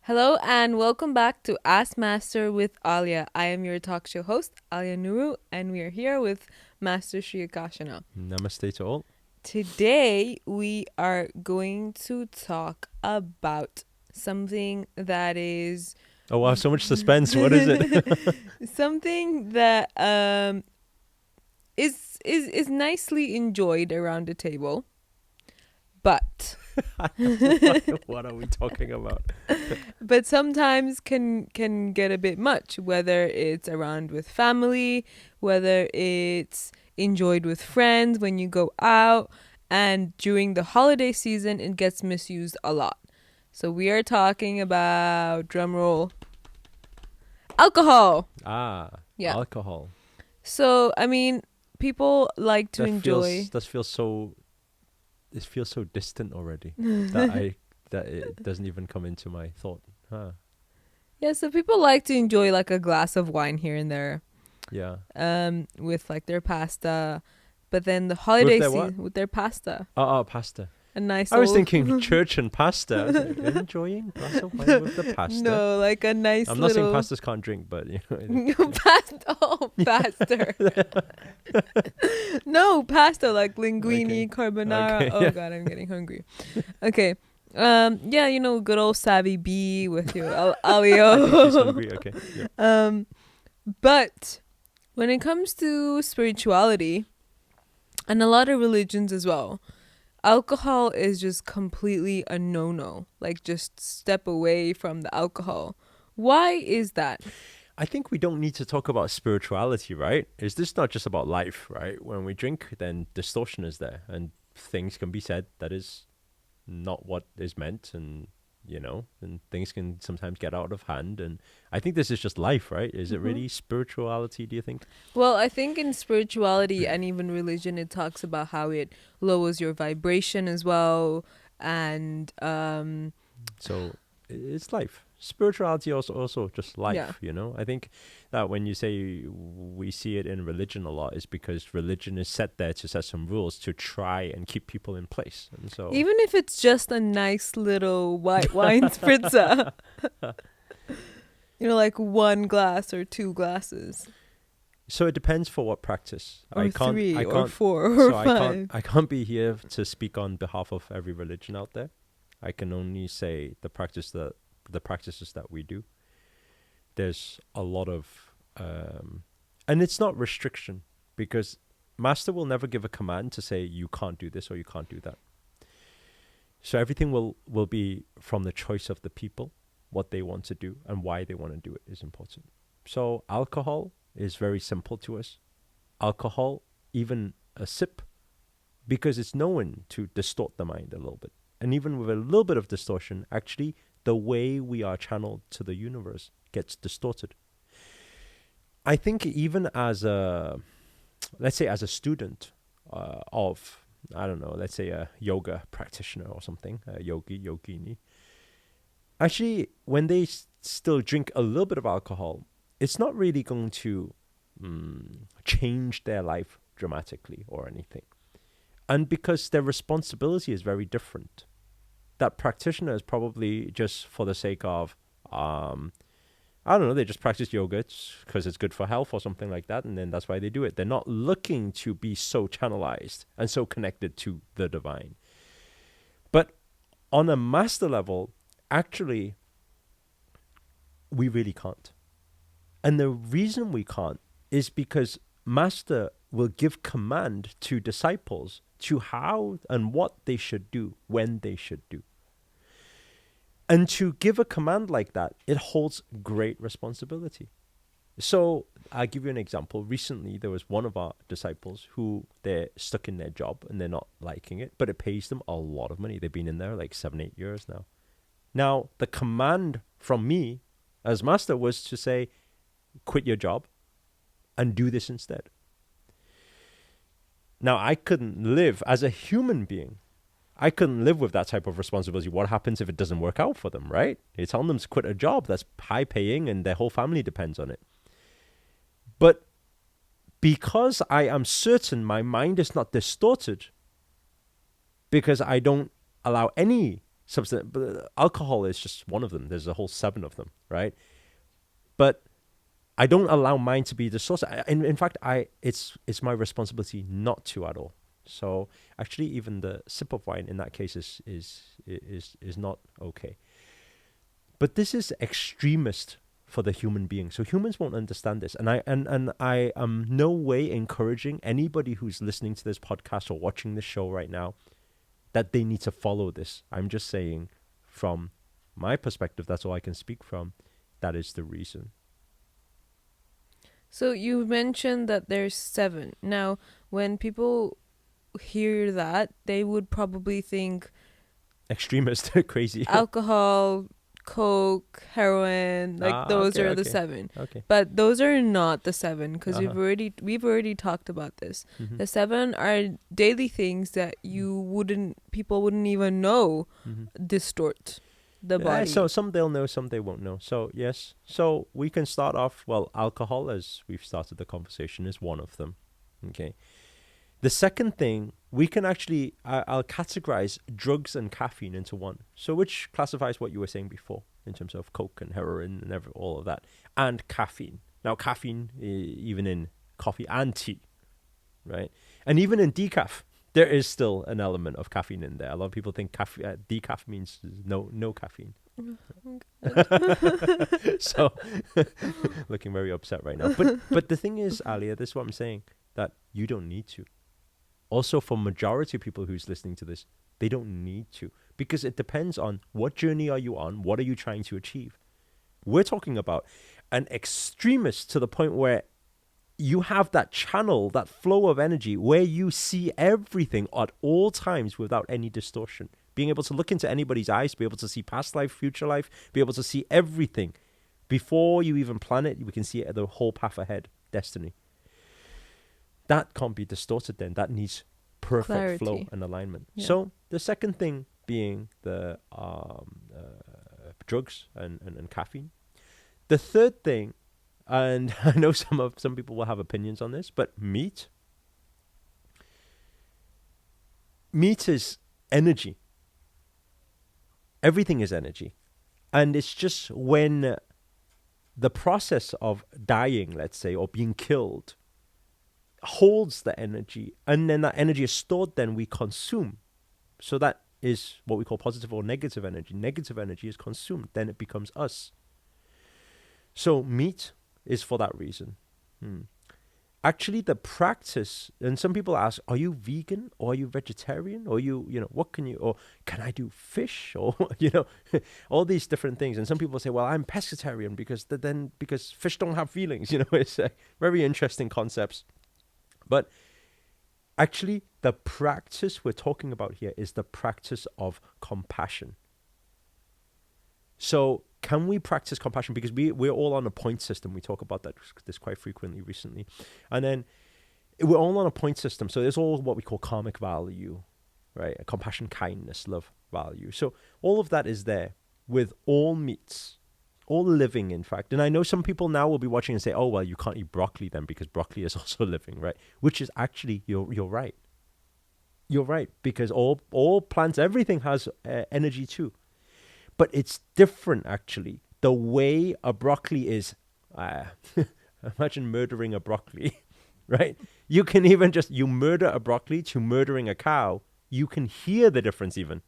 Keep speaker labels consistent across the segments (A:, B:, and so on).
A: Hello and welcome back to Ask Master with Aaliyah. I am your talk show host, Aaliyah Nuru, and we are here with Master Shri Akarshana.
B: Namaste to all.
A: Today, we are going to talk about something that is...
B: Oh wow, so much suspense. What is it?
A: something that is nicely enjoyed around the table, but...
B: What are we talking about?
A: but sometimes can get a bit much, whether it's around with family, whether it's enjoyed with friends when you go out, and during the holiday season it gets misused a lot. So we are talking about, drumroll, alcohol.
B: Yeah. Alcohol.
A: So I mean, people like to enjoy.
B: It feels so distant already that it doesn't even come into my thought.
A: Yeah, so people like to enjoy like a glass of wine here and there.
B: Yeah.
A: With like their pasta, but then the holiday season with their pasta.
B: Pasta.
A: A nice.
B: I was thinking church and pasta. I was like, enjoying a glass of wine with the pasta.
A: No, like a nice.
B: I'm not saying pastas can't drink, but
A: pasta. Oh, pasta. No, pasta like linguine, carbonara.
B: Okay,
A: Oh
B: yeah.
A: God, I'm getting hungry. Okay. Yeah, good old Savvy B with your Aaliyah.
B: She's hungry. Okay. Yeah.
A: But when it comes to spirituality and a lot of religions as well, alcohol is just completely a no-no. Like, just step away from the alcohol. Why is that?
B: I think we don't need to talk about spirituality, right? Is this not just about life, right? When we drink, then distortion is there and things can be said that is not what is meant, and and things can sometimes get out of hand. And I think this is just life, right? Is it really spirituality, do you think?
A: Well, I think in spirituality and even religion, it talks about how it lowers your vibration as well. And
B: So it's life. Spirituality also just life,
A: yeah.
B: I think that when you say we see it in religion a lot is because religion is set there to set some rules to try and keep people in place. And so
A: Even if it's just a nice little white wine spritzer, like one glass or two glasses.
B: So it depends for what practice.
A: Or three, or
B: can't,
A: four, or
B: so
A: five.
B: I can't be here to speak on behalf of every religion out there. I can only say the practices that we do. There's a lot of, and it's not restriction, because Master will never give a command to say you can't do this or you can't do that. So everything will be from the choice of the people, what they want to do and why they want to do it is important. So alcohol is very simple to us. Alcohol, even a sip, because it's known to distort the mind a little bit. And even with a little bit of distortion, actually, the way we are channeled to the universe gets distorted. I think even as let's say as a student of, I don't know, let's say a yoga practitioner or something, a yogini, actually, when they still drink a little bit of alcohol, it's not really going to change their life dramatically or anything. And because their responsibility is very different. That practitioner is probably just for the sake of, I don't know, they just practice yoga because it's good for health or something like that, and then that's why they do it. They're not looking to be so channelized and so connected to the divine. But on a master level, actually, we really can't. And the reason we can't is because Master will give command to disciples to how and what they should do, when they should do. And to give a command like that, it holds great responsibility. So I'll give you an example. Recently, there was one of our disciples who they're stuck in their job and they're not liking it, but it pays them a lot of money. They've been in there like 7-8 years now. Now, the command from me as Master was to say, quit your job and do this instead. Now, I couldn't live as a human being. I couldn't live with that type of responsibility. What happens if it doesn't work out for them, right? You're telling them to quit a job that's high paying and their whole family depends on it. But because I am certain my mind is not distorted, because I don't allow any substance. But alcohol is just one of them. There's a whole 7 of them, right? But I don't allow mine to be the source. In fact, it's my responsibility not to at all. So actually, even the sip of wine in that case is not okay. But this is extremist for the human being. So humans won't understand this. And I am no way encouraging anybody who's listening to this podcast or watching this show right now that they need to follow this. I'm just saying from my perspective, that's all I can speak from. That is the reason.
A: So you mentioned that there's 7. Now, when people hear that, they would probably think
B: Extremist, crazy.
A: alcohol, coke, heroin, like those
B: okay,
A: are the
B: okay.
A: 7.
B: Okay.
A: But those are not the 7, because
B: Uh-huh.
A: we've already talked about this.
B: Mhm.
A: The 7 are daily things that people wouldn't even know
B: Mhm.
A: distort the
B: Yeah,
A: body.
B: so some they'll know, some they won't know. So yes, so we can start off. Well, alcohol, as we've started the conversation, is one of them. Okay. The second thing we can actually, I'll categorize drugs and caffeine into one. So which classifies what you were saying before in terms of coke and heroin and all of that, and caffeine. Now, caffeine, even in coffee and tea, right, and even in decaf, there is still an element of caffeine in there. A lot of people think decaf means no caffeine. So, looking very upset right now. But the thing is, Aaliyah, this is what I'm saying, that you don't need to. Also, for majority of people who's listening to this, they don't need to, because it depends on what journey are you on, what are you trying to achieve. We're talking about an extremist to the point where you have that channel, that flow of energy where you see everything at all times without any distortion. Being able to look into anybody's eyes, be able to see past life, future life, be able to see everything. Before you even plan it, we can see the whole path ahead, destiny. That can't be distorted then. That needs perfect flow
A: Clarity.
B: and alignment.
A: Yeah.
B: So the second thing being the drugs and caffeine. The third thing, and I know some people will have opinions on this, but meat. Meat is energy. Everything is energy. And it's just when the process of dying, let's say, or being killed, holds the energy, and then that energy is stored, then we consume. So that is what we call positive or negative energy. Negative energy is consumed, then it becomes us. So meat is for that reason. Actually, the practice, and some people ask, are you vegan or are you vegetarian? Or what can you, or can I do fish? Or, all these different things. And some people say, well, I'm pescatarian because fish don't have feelings. It's very interesting concepts. But actually, the practice we're talking about here is the practice of compassion. So can we practice compassion? Because we're all on a point system. We talk about this quite frequently recently. And then we're all on a point system. So there's all what we call karmic value, right? Compassion, kindness, love value. So all of that is there with all meats, all living, in fact. And I know some people now will be watching and say, oh, well, you can't eat broccoli then because broccoli is also living, right? Which is actually, you're right. You're right, because all plants, everything has energy too. But it's different, actually. The way a broccoli is, imagine murdering a broccoli, right? You can even you murder a broccoli to murdering a cow. You can hear the difference even.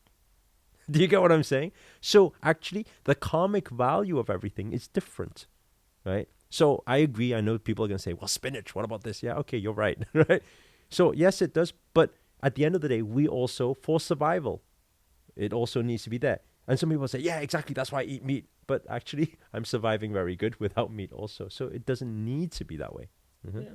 B: Do you get what I'm saying? So actually, the karmic value of everything is different, right? So I agree. I know people are going to say, well, spinach, what about this? Yeah, okay, you're right, right? So yes, it does. But at the end of the day, we also, for survival, it also needs to be there. And some people say, yeah, exactly, that's why I eat meat. But actually, I'm surviving very good without meat also. So it doesn't need to be that way. Mm-hmm.
A: Yeah.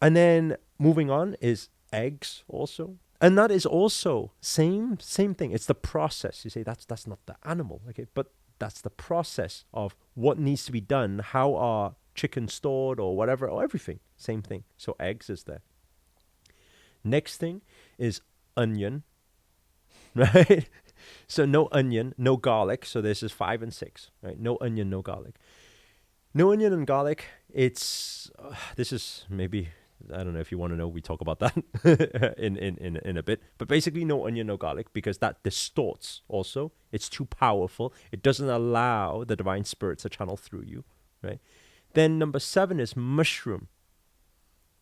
B: And then moving on is eggs also. And that is also same thing. It's the process. You say that's not the animal, okay? But that's the process of what needs to be done. How are chickens stored or whatever, or everything. Same thing. So eggs is there. Next thing is onion, right? So no onion, no garlic. So this is 5 and 6, right? No onion, no garlic. No onion and garlic. It's this is maybe I don't know if you want to know. We talk about that in a bit. But basically, no onion, no garlic, because that distorts. Also, it's too powerful. It doesn't allow the divine spirit to channel through you, right? Then number 7 is mushroom,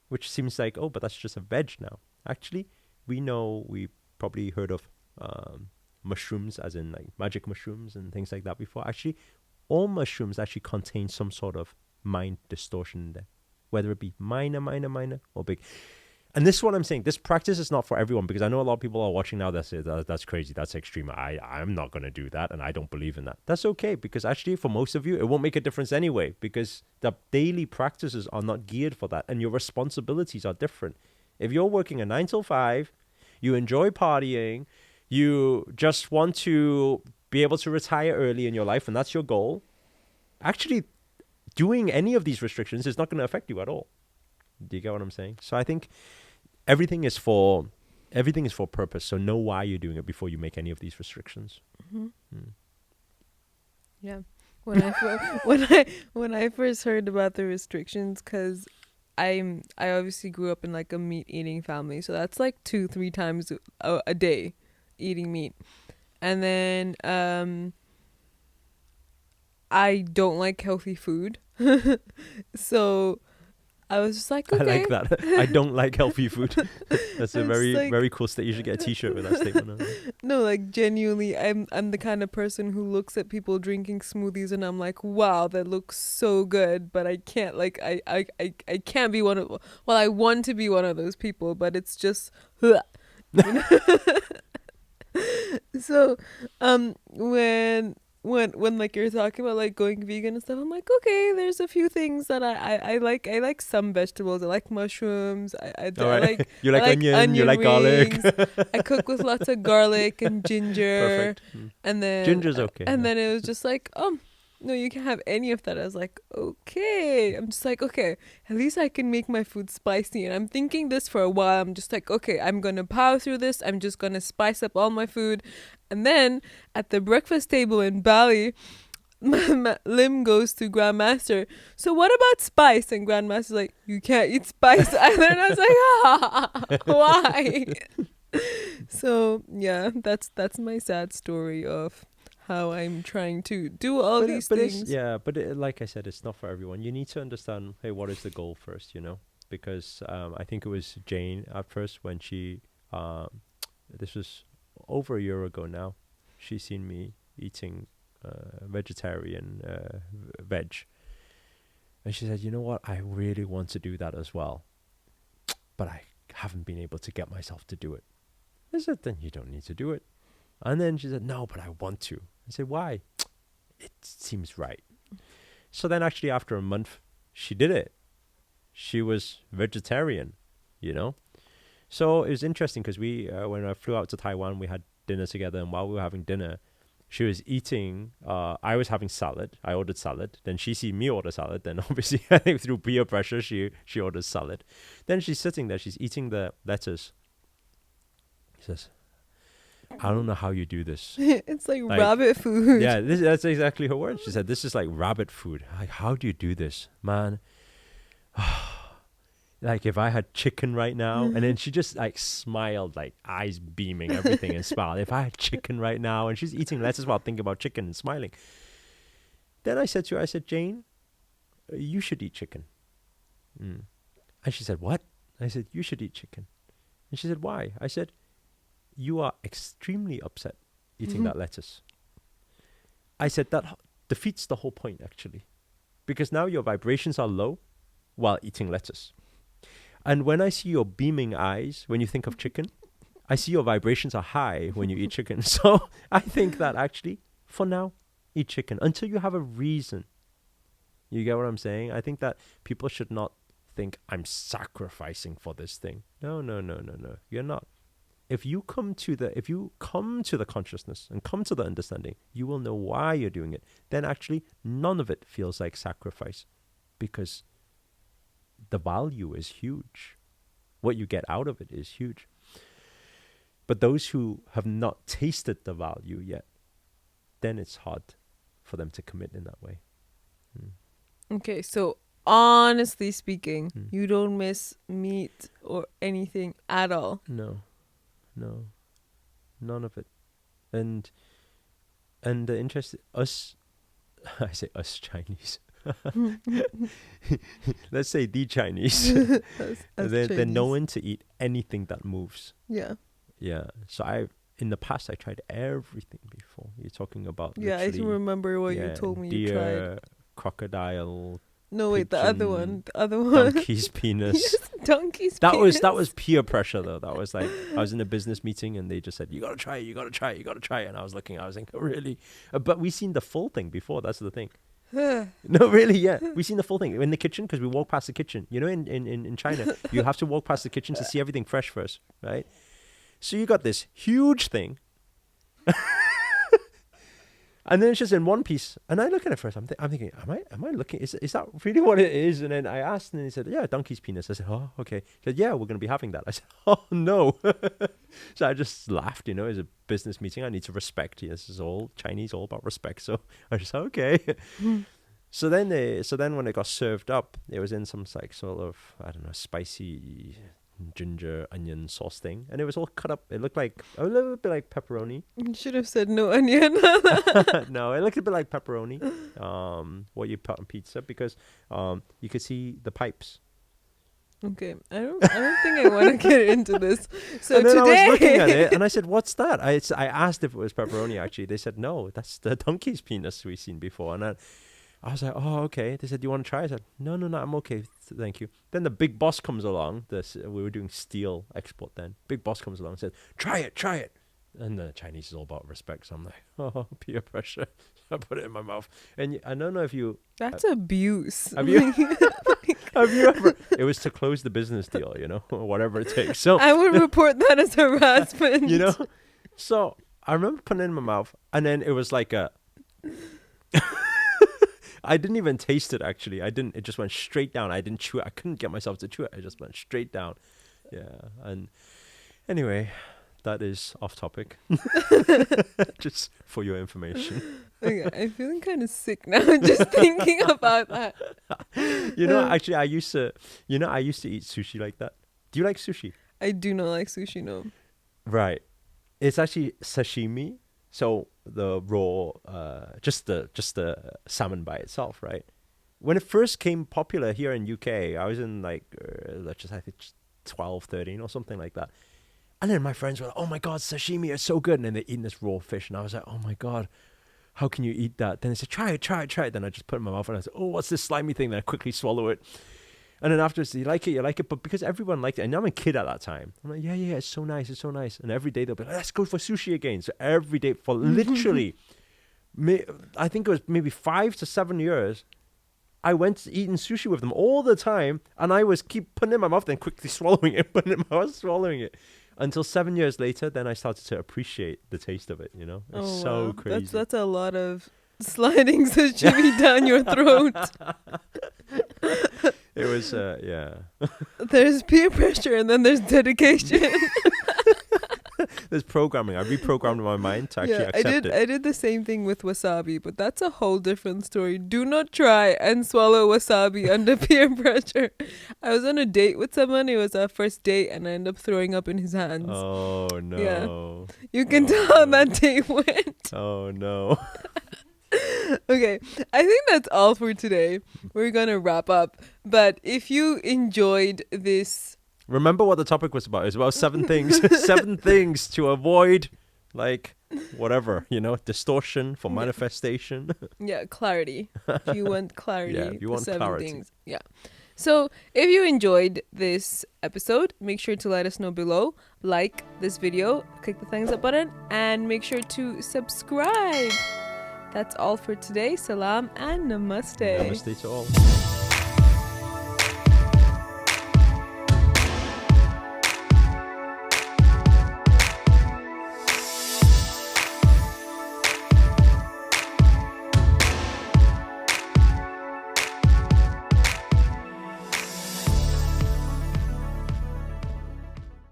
B: which seems like, oh, but that's just a veg now. Actually, we probably heard of mushrooms, as in like magic mushrooms and things like that before. Actually, all mushrooms actually contain some sort of mind distortion in there, whether it be minor, or big. And this is what I'm saying. This practice is not for everyone, because I know a lot of people are watching now that say, that's crazy, that's extreme. I'm not going to do that, and I don't believe in that. That's okay, because actually for most of you, it won't make a difference anyway, because the daily practices are not geared for that, and your responsibilities are different. If you're working a 9 till 5, you enjoy partying, you just want to be able to retire early in your life, and that's your goal, actually doing any of these restrictions is not going to affect you at all. Do you get what I'm saying? So I think everything is for purpose. So know why you're doing it before you make any of these restrictions.
A: Mm-hmm.
B: Mm.
A: Yeah. When I first heard about the restrictions, because I obviously grew up in like a meat eating family, so that's like 2-3 times a day eating meat, and then I don't like healthy food, so I was just like, okay.
B: I like that. I don't like healthy food. That's a very,
A: like,
B: very cool state. You should get a t-shirt with that statement on it.
A: No, like genuinely, I'm the kind of person who looks at people drinking smoothies and I'm like, wow, that looks so good, but I can't, like, I can't be one of, well, I want to be one of those people, but it's just, you know? So, when like you're talking about like going vegan and stuff, I'm like, okay, there's a few things that I like. I like some vegetables. I like mushrooms. I like
B: you like
A: I like
B: onion, you like
A: rings.
B: garlic.
A: I cook with lots of garlic and ginger.
B: Perfect. Mm.
A: And then
B: Ginger's okay.
A: And
B: yeah.
A: then it was just like, oh no, you can't have any of that. I was like, okay. I'm just like, okay, at least I can make my food spicy. And I'm thinking this for a while. I'm just like, okay, I'm gonna power through this. I'm just gonna spice up all my food. And then at the breakfast table in Bali, Lim goes to Grandmaster, so what about spice? And Grandmaster's like, you can't eat spice either. And I was like, why? So yeah, that's my sad story of how I'm trying to do all these things.
B: Like I said, it's not for everyone. You need to understand, hey, what is the goal first, because I think it was Jane at first when she this was over a year ago now. She's seen me eating vegetarian veg, and she said, you know what, I really want to do that as well, but I haven't been able to get myself to do it. I said, then you don't need to do it. And then she said, no, but I want to. I said, why? It seems right. So then actually after a month, she did it. She was vegetarian, So it was interesting because we, when I flew out to Taiwan, we had dinner together. And while we were having dinner, she was eating, I was having salad. I ordered salad. Then she see me order salad. Then obviously, I think through peer pressure, she orders salad. Then she's sitting there. She's eating the lettuce. She says, I don't know how you do this.
A: It's like rabbit food.
B: Yeah, that's exactly her word. She said, this is like rabbit food. Like, how do you do this, man? Like if I had chicken right now, and then she just like smiled, like eyes beaming, everything, and smiled. If I had chicken right now, and she's eating lettuce while thinking about chicken and smiling. Then I said to her, Jane, you should eat chicken. And she said, what? I said, you should eat chicken. And she said, why? I said, you are extremely upset eating that lettuce. I said, that defeats the whole point, actually. Because now your vibrations are low while eating lettuce. And when I see your beaming eyes when you think of chicken, I see your vibrations are high when you eat chicken. So I think that actually, for now, eat chicken until you have a reason. You get what I'm saying? I think that people should not think, I'm sacrificing for this thing. No. You're not. If you come to the consciousness and come to the understanding, you will know why you're doing it. Then actually none of it feels like sacrifice, because the value is huge. What you get out of it is huge. But those who have not tasted the value yet, then it's hard for them to commit in that way.
A: Okay, so honestly speaking,
B: Mm.
A: you don't miss meat or anything at all.
B: No, none of it. And the interest us, I say us Chinese. Let's say the Chinese. They're known to eat anything that moves.
A: Yeah.
B: Yeah. So in the past I tried everything before. You're talking about
A: Yeah, I
B: literally,
A: can remember what you told me you tried.
B: deer, crocodile,
A: No, wait, the other one.
B: pigeon,
A: The other one.
B: donkey's penis.
A: Yes, donkey's
B: That
A: penis.
B: was peer pressure though. That was like I was in a business meeting and they just said you gotta try it, you gotta try it, you gotta try it. And I was looking, I was thinking, really? But we seen the full thing before. That's the thing. No, really, yeah. We seen the full thing in the kitchen because we walk past the kitchen. You know, in China, you have to walk past the kitchen to see everything fresh first, right? So you got this huge thing. And then it's just in one piece, and I look at it first. I'm thinking, am I looking? Is that really what it is? And then I asked, and he said, "Yeah, donkey's penis." I said, "Oh, okay." He said, "Yeah, we're gonna be having that." I said, "Oh no!" So I just laughed. You know, it's a business meeting. I need to respect. This is all Chinese, all about respect. So I just said, "Okay." So then when it got served up, it was in some like sort of, I don't know, spicy ginger onion sauce thing, and it was all cut up. It looked like a little bit like pepperoni.
A: You should have said no onion.
B: No, it looked a bit like pepperoni. What you put on pizza, because you could see the pipes.
A: Okay, I don't think I want to get into this. So
B: and then
A: today
B: I was looking at it and I said, "What's that?" I asked if it was pepperoni. Actually, they said no. That's the donkey's penis we've seen before. And I was like, "Oh, okay." They said, "Do you want to try?" I said, "No, I'm okay, thank you." Then the big boss comes along. We were doing steel export then. Big boss comes along and said, "Try it." And the Chinese is all about respect. So I'm like, "Oh, peer pressure." I put it in my mouth. And I don't know if you...
A: That's abuse.
B: Have you... Have you ever... It was to close the business deal, you know, or whatever it takes. So
A: I would report that as harassment.
B: you know? So I remember putting it in my mouth, and then it was like a... I didn't even taste it, actually. It just went straight down. I didn't chew it. I couldn't get myself to chew it. I just went straight down. Yeah. And anyway, that is off topic. Just for your information.
A: Okay, I'm feeling kind of sick now just thinking about that.
B: You know, actually, I used to eat sushi like that. Do you like sushi?
A: I do not like sushi, no.
B: Right. It's actually sashimi. So the raw, just the salmon by itself, right? When it first came popular here in UK, I was in like, I think 12, 13 or something like that. And then my friends were like, "Oh my God, sashimi is so good." And then they're eating this raw fish. And I was like, "Oh my God, how can you eat that?" Then they said, "Try it. Then I just put it in my mouth and I said, "Oh, what's this slimy thing?" Then I quickly swallow it. And then afterwards, you like it. But because everyone liked it, and I'm a kid at that time, I'm like, yeah, it's so nice. And every day they'll be like, "Let's go for sushi again." So every day for literally, I think it was maybe 5 to 7 years, I went eating sushi with them all the time. And I was keep putting it in my mouth, then quickly swallowing it, putting it in my mouth, swallowing it. Until 7 years later, then I started to appreciate the taste of it, you know? It's so crazy.
A: That's a lot of sliding sashimi down your throat.
B: It was, yeah.
A: There's peer pressure and then there's dedication.
B: There's programming. I reprogrammed my mind to actually accept it.
A: I did the same thing with wasabi, but that's a whole different story. Do not try and swallow wasabi under peer pressure. I was on a date with someone. It was our first date, and I ended up throwing up in his hands.
B: Oh, no.
A: Yeah. You can tell how that date went.
B: Oh, no.
A: Okay, I think that's all for today. We're going to wrap up. But if you enjoyed this...
B: Remember what the topic was about. It was about 7 things. 7 things to avoid, like, whatever, you know, distortion for manifestation.
A: Yeah, clarity. If you want clarity.
B: Yeah, you want
A: 7
B: clarity.
A: things. Yeah. So if you enjoyed this episode, make sure to let us know below. Like this video, click the thumbs up button, and make sure to subscribe. That's all for today. Salam and namaste.
B: Namaste to all.